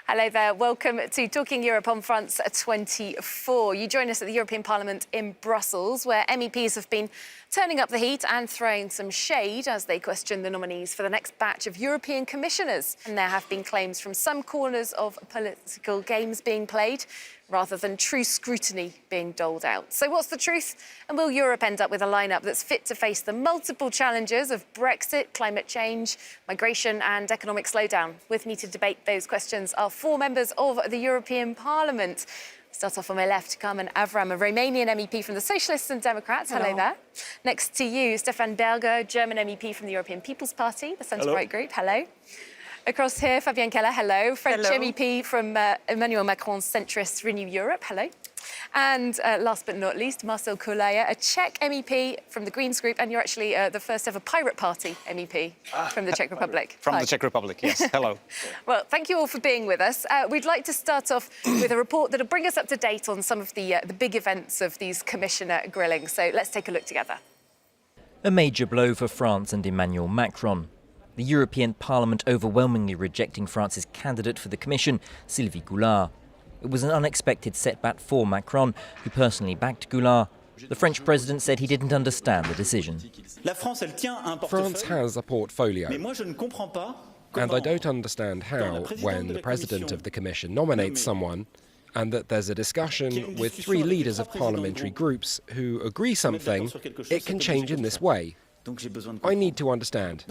Hello there. Welcome to Talking Europe on France 24. You join us at the European Parliament in Brussels, where MEPs have been turning up the heat and throwing some shade as they question the nominees for the next batch of European commissioners. And there have been claims from some corners of political games being played rather than true scrutiny being doled out. So what's the truth? And will Europe end up with a lineup that's fit to face the multiple challenges of Brexit, climate change, migration and economic slowdown? With me to debate those questions are four members of the European Parliament. Start off on my left, Carmen Avram, a Romanian MEP from the Socialists and Democrats. Hello there. Next to you, Stefan Berger, German MEP from the European People's Party, the centre-right group. Hello. Across here, Fabienne Keller, hello. French MEP from Emmanuel Macron's centrist Renew Europe, hello. And last but not least, Marcel Kolaja, a Czech MEP from the Greens group, and you're actually the first ever Pirate Party MEP from the Czech Republic. From the Czech Republic, yes. Hello. Well, thank you all for being with us. We'd like to start off with a report that'll bring us up to date on some of the big events of these commissioner grillings. So let's take a look together. A major blow for France and Emmanuel Macron. The European Parliament overwhelmingly rejecting France's candidate for the Commission, Sylvie Goulard. It was an unexpected setback for Macron, who personally backed Goulard. The French president said he didn't understand the decision. France has a portfolio, and I don't understand how, when the president of the Commission nominates someone, and that there's a discussion with three leaders of parliamentary groups who agree something, it can change in this way. I need to understand.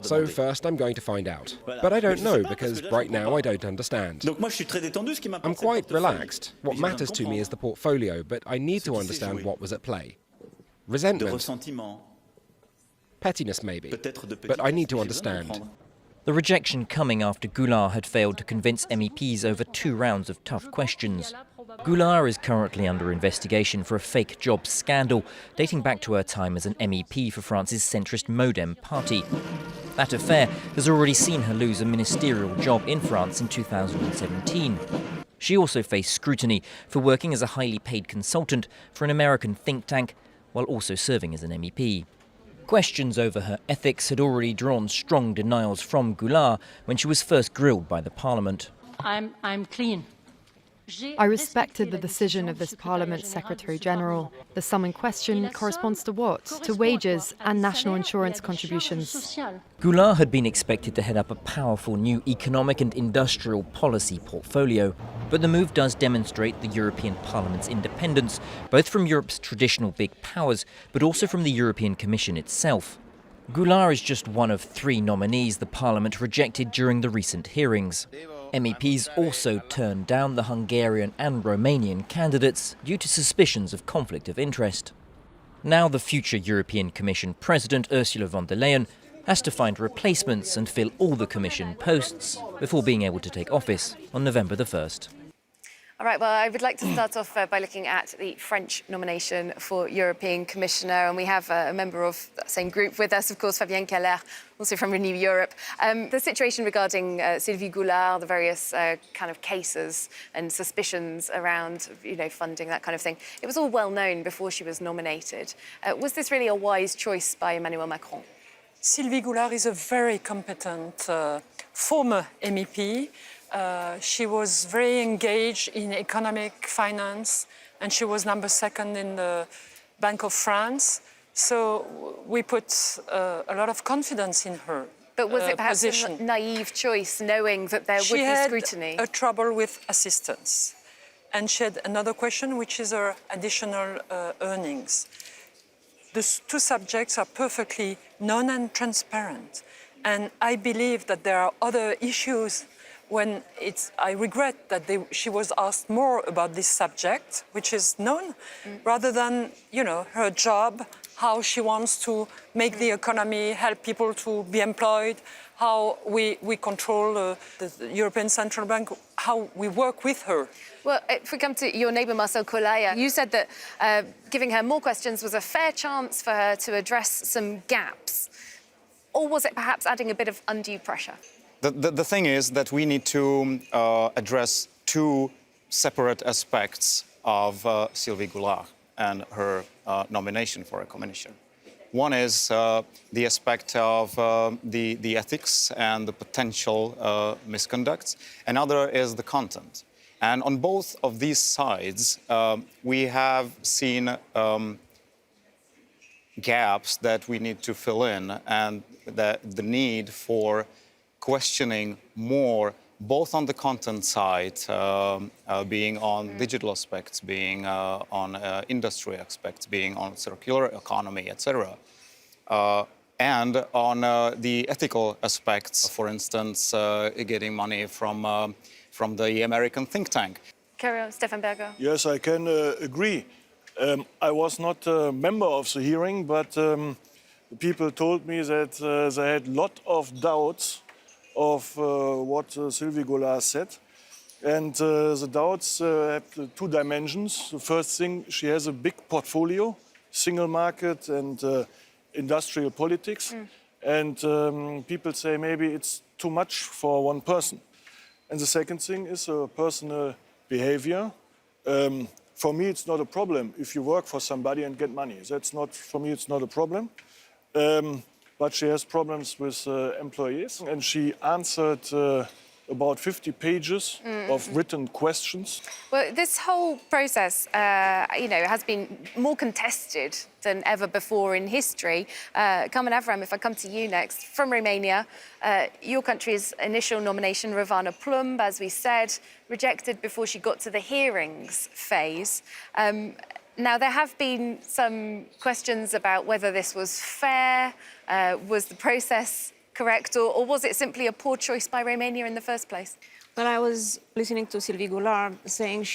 So first I'm going to find out. But I don't know, because right now I don't understand. I'm quite relaxed. What matters to me is the portfolio, but I need to understand what was at play. Resentment. Pettiness maybe. But I need to understand. The rejection coming after Goulard had failed to convince MEPs over 2 rounds of tough questions. Goulard is currently under investigation for a fake jobs scandal dating back to her time as an MEP for France's centrist Modem party. That affair has already seen her lose a ministerial job in France in 2017. She also faced scrutiny for working as a highly paid consultant for an American think tank while also serving as an MEP. Questions over her ethics had already drawn strong denials from Goulard when she was first grilled by the Parliament. I'm clean. I respected the decision of this Parliament Secretary-General. The sum in question corresponds to what? To wages and national insurance contributions. Goulard had been expected to head up a powerful new economic and industrial policy portfolio, but the move does demonstrate the European Parliament's independence, both from Europe's traditional big powers, but also from the European Commission itself. Goulard is just one of 3 nominees the Parliament rejected during the recent hearings. MEPs also turned down the Hungarian and Romanian candidates due to suspicions of conflict of interest. Now the future European Commission President Ursula von der Leyen has to find replacements and fill all the Commission posts before being able to take office on November the 1st. All right, well, I would like to start off by looking at the French nomination for European Commissioner. And we have a member of that same group with us, of course, Fabienne Keller, also from Renew Europe. The situation regarding Sylvie Goulard, the various kind of cases and suspicions around, funding, that kind of thing. It was all well known before she was nominated. Was this really a wise choice by Emmanuel Macron? Sylvie Goulard is a very competent former MEP. She was very engaged in economic finance, and she was number 2 in the Bank of France. So we put a lot of confidence in her. But was it perhaps a naive choice, knowing that there would be scrutiny? She had a trouble with assistance. And she had another question, which is her additional earnings. The 2 subjects are perfectly known and transparent. And I believe that there are other issues when I regret that she was asked more about this subject, which is known, rather than, her job, how she wants to make the economy, help people to be employed, how we control the European Central Bank, how we work with her. Well, if we come to your neighbour, Marcel Kolaja, you said that giving her more questions was a fair chance for her to address some gaps. Or was it perhaps adding a bit of undue pressure? The thing is that we need to address 2 separate aspects of Sylvie Goulard and her nomination for a commission. One is the aspect of the ethics and the potential misconduct. Another is the content. And on both of these sides, we have seen gaps that we need to fill in, and the need for questioning more, both on the content side, being on digital aspects, being on industry aspects, being on circular economy, etc., and on the ethical aspects, for instance, getting money from the American think tank. Carry on, Stefan Berger. Yes, I can agree. I was not a member of the hearing, but people told me that they had a lot of doubts of what Sylvie Goulard said. And the doubts have two dimensions. The first thing, she has a big portfolio, single market and industrial politics. And people say maybe it's too much for one person. And the second thing is personal behavior. For me, it's not a problem if you work for somebody and get money. That's not, for me, it's not a problem. But she has problems with employees. And she answered about 50 pages of written questions. Well, this whole process, has been more contested than ever before in history. Carmen Avram, if I come to you next, from Romania, your country's initial nomination, Rovana Plumb, as we said, rejected before she got to the hearings phase. Now, there have been some questions about whether this was fair, was the process correct, or was it simply a poor choice by Romania in the first place? Well, I was listening to Sylvie Goulard saying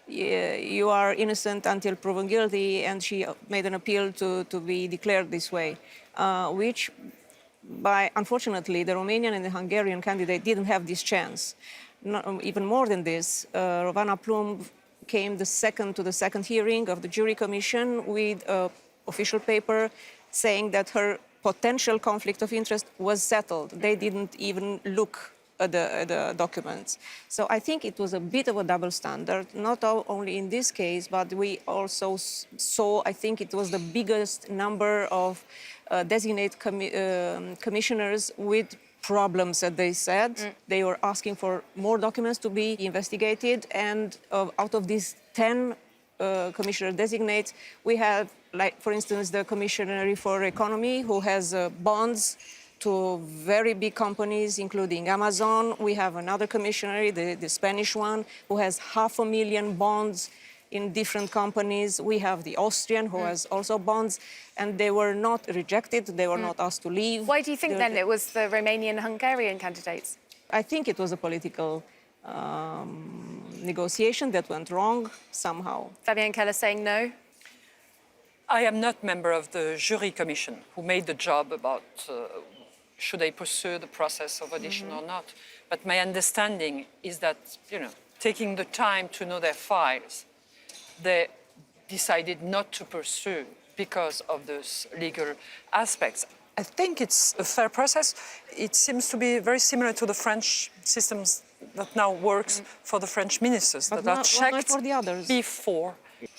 you are innocent until proven guilty, and she made an appeal to be declared this way, which, unfortunately, the Romanian and the Hungarian candidate didn't have this chance. Even more than this, Rovana Plumb came to the second hearing of the jury commission with an official paper saying that her potential conflict of interest was settled. They didn't even look at the documents. So I think it was a bit of a double standard, not only in this case, but we also saw, I think it was the biggest number of designated commissioners with problems, that they said. They were asking for more documents to be investigated, and out of these 10 commissioner designates, we have, like, for instance, the Commissioner for Economy, who has bonds to very big companies, including Amazon. We have another commissioner, the Spanish one, who has 500,000 bonds in different companies. We have the Austrian, who has also bonds, and they were not rejected. They were not asked to leave. Why do you think then it was the Romanian-Hungarian candidates? I think it was a political negotiation that went wrong somehow. Fabienne Keller saying no? I am not member of the jury commission who made the job about should they pursue the process of audition or not. But my understanding is that, taking the time to know their files, they decided not to pursue because of those legal aspects. I think it's a fair process. It seems to be very similar to the French systems that now works for the French ministers, But that are checked for the others. before.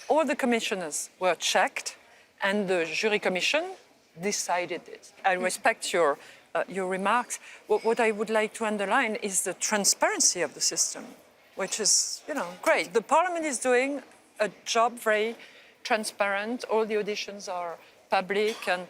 All the commissioners were checked, and the jury commission decided it. I respect your remarks. What I would like to underline is the transparency of the system, which is, great. The parliament is doing a job very transparent. All the auditions are public, and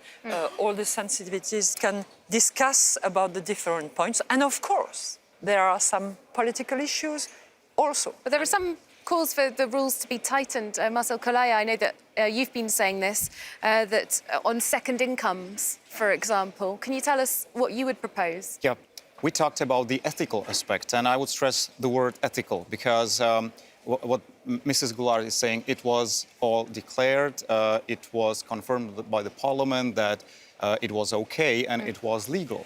all the sensitivities can discuss about the different points. And of course, there are some political issues also. But there are some calls for the rules to be tightened. Marcel Colaya, I know that you've been saying this, that on second incomes, for example. Can you tell us what you would propose? Yeah, we talked about the ethical aspect, and I would stress the word ethical, because what Mrs. Goulard is saying, it was all declared, it was confirmed by the parliament that it was okay and it was legal.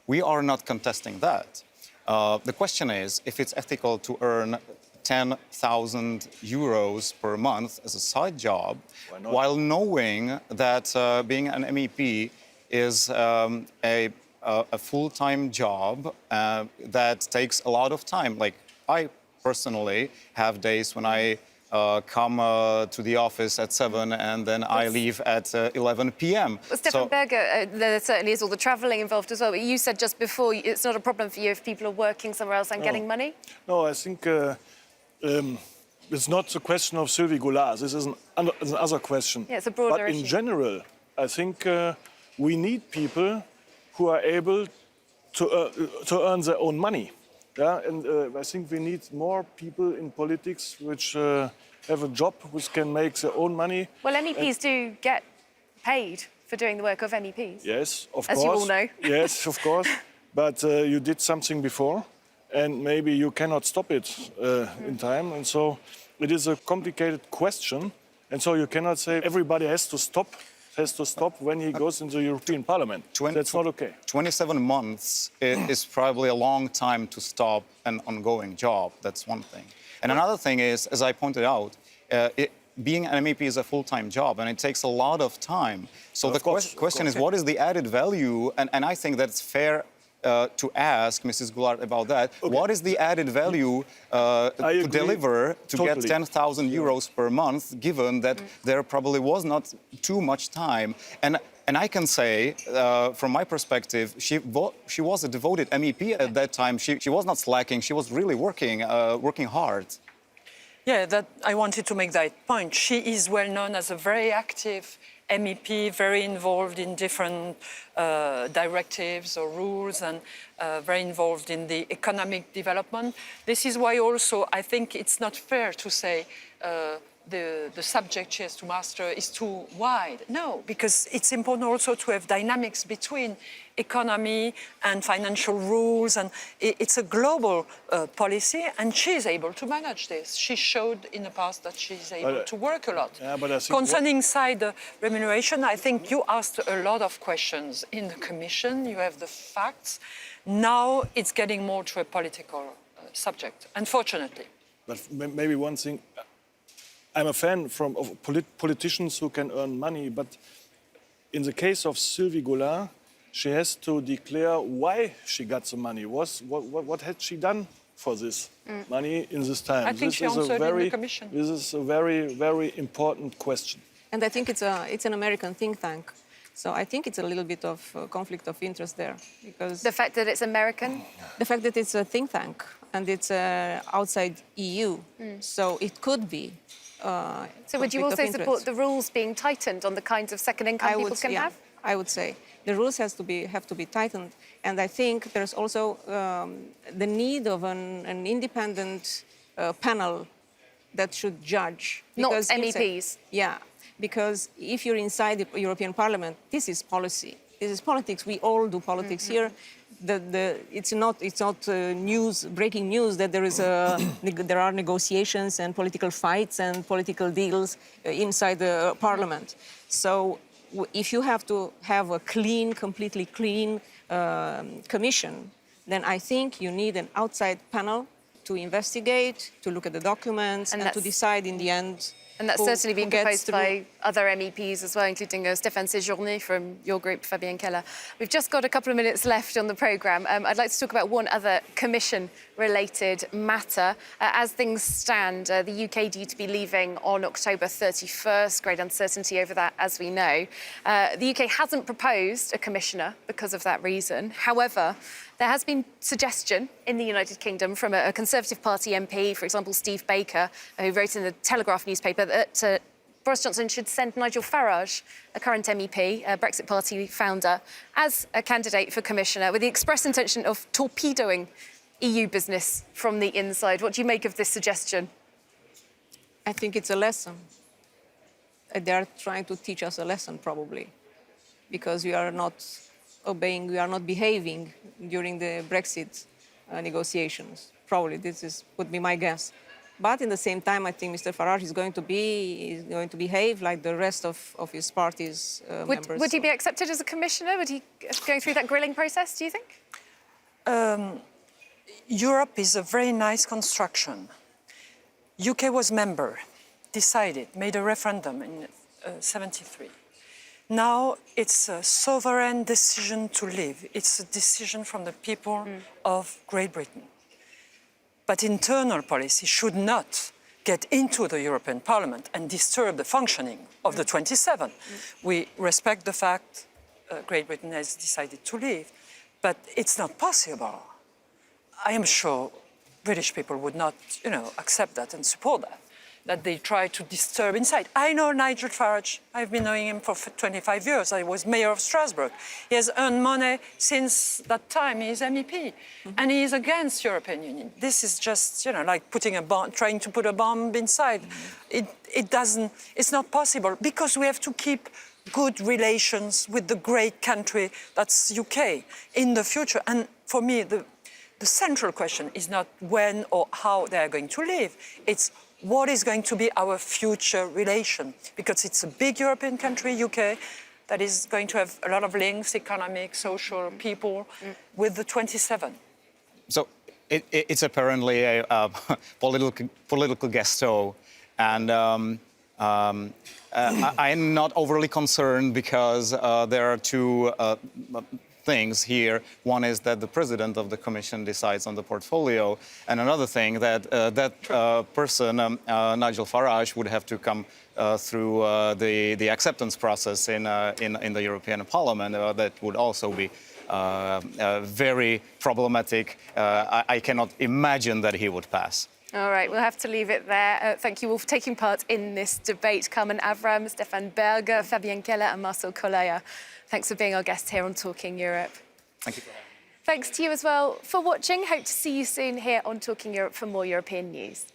We are not contesting that. The question is, if it's ethical to earn 10,000 euros per month as a side job, while knowing that being an MEP is a full-time job that takes a lot of time. Like, I personally have days when I come to the office at 7 and then I leave at 11 p.m. Well, Stefan Berger, there certainly is all the travelling involved as well. But you said just before it's not a problem for you if people are working somewhere else and getting money? No, I think it's not a question of Sylvie Goulard. This is another question. Yeah, it's a broader issue. But in general, I think we need people who are able to earn their own money. Yeah, and I think we need more people in politics which have a job, which can make their own money. Well, MEPs do get paid for doing the work of MEPs. Yes, of course. As you all know. Yes, of course. But you did something before, and maybe you cannot stop it in time. And so it is a complicated question. And so you cannot say everybody has to stop when he goes into the European Parliament. That's not okay. 27 months is probably a long time to stop an ongoing job. That's one thing. And another thing is, as I pointed out, being an MEP is a full-time job and it takes a lot of time. So the question is, what is the added value? And I think that's fair to ask Mrs. Goulard about that. Okay. What is the added value to deliver to get 10,000 euros per month, given that there probably was not too much time? And I can say, from my perspective, she was a devoted MEP at that time. She was not slacking. She was really working hard. Yeah, I wanted to make that point. She is well known as a very active MEP, very involved in different directives or rules and very involved in the economic development. This is why also I think it's not fair to say the subject she has to master is too wide. No, because it's important also to have dynamics between economy and financial rules, and it's a global policy, and she's able to manage this. She showed in the past that she's able to work a lot. Yeah, but I think concerning side remuneration, I think you asked a lot of questions in the Commission. You have the facts. Now it's getting more to a political subject, unfortunately. But maybe one thing, I'm a fan of politicians who can earn money, but in the case of Sylvie Goulard, she has to declare why she got the money. What had she done for this money in this time? I think she answered in the Commission. This is a very, very important question. And I think it's an American think tank. So I think it's a little bit of conflict of interest there. Because the fact that it's American? The fact that it's a think tank and it's outside EU. So it could be. So would you also support the rules being tightened on the kinds of second income people can have? I would say the rules have to be tightened, and I think there's also the need of an independent panel that should judge. Not MEPs. Yeah, because if you're inside the European Parliament, this is policy. This is politics. We all do politics here. It's not breaking news that there are negotiations and political fights and political deals inside the Parliament. So if you have to have a completely clean commission, then I think you need an outside panel to investigate, to look at the documents, and to decide in the end. And that's certainly been proposed by other MEPs as well, including Stéphane Séjourné from your group, Fabienne Keller. We've just got a couple of minutes left on the programme. I'd like to talk about one other Commission-related matter. As things stand, the UK due to be leaving on October 31st. Great uncertainty over that, as we know. The UK hasn't proposed a commissioner because of that reason. However, there has been suggestion in the United Kingdom from a Conservative Party MP, for example, Steve Baker, who wrote in the Telegraph newspaper that Boris Johnson should send Nigel Farage, a current MEP, a Brexit Party founder, as a candidate for commissioner, with the express intention of torpedoing EU business from the inside. What do you make of this suggestion? I think it's a lesson. They are trying to teach us a lesson, probably, because we are not obeying, we are not behaving during the Brexit negotiations. Probably would be my guess. But in the same time, I think Mr. Farage is going to behave like the rest of his party's members. Would he be accepted as a commissioner? Would he go through that grilling process, do you think? Europe is a very nice construction. UK was member, decided, made a referendum in 73. Now it's a sovereign decision to leave. It's a decision from the people of Great Britain. But internal policy should not get into the European Parliament and disturb the functioning of the 27. We respect the fact Great Britain has decided to leave, but it's not possible. I am sure British people would not, accept that and support that they try to disturb inside. I know Nigel Farage. I've been knowing him for 25 years. I was mayor of Strasbourg. He has earned money since that time. He is MEP, and he is against European Union. This is just, like putting a bomb, trying to put a bomb inside. It's not possible because we have to keep good relations with the great country that's UK in the future. And for me, the central question is not when or how they are going to live. It's what is going to be our future relation? Because it's a big European country, UK, that is going to have a lot of links, economic, social, people, with the 27. So it's apparently a political gusto, and I'm not overly concerned because there are two things here. One is that the president of the Commission decides on the portfolio, and another thing that person, Nigel Farage, would have to come through the acceptance process in the European Parliament. That would also be very problematic. I cannot imagine that he would pass. All right, we'll have to leave it there. Thank you all for taking part in this debate. Carmen Avram, Stefan Berger, Fabienne Keller and Marcel Colaya. Thanks for being our guests here on Talking Europe. Thank you. Thanks to you as well for watching. Hope to see you soon here on Talking Europe for more European news.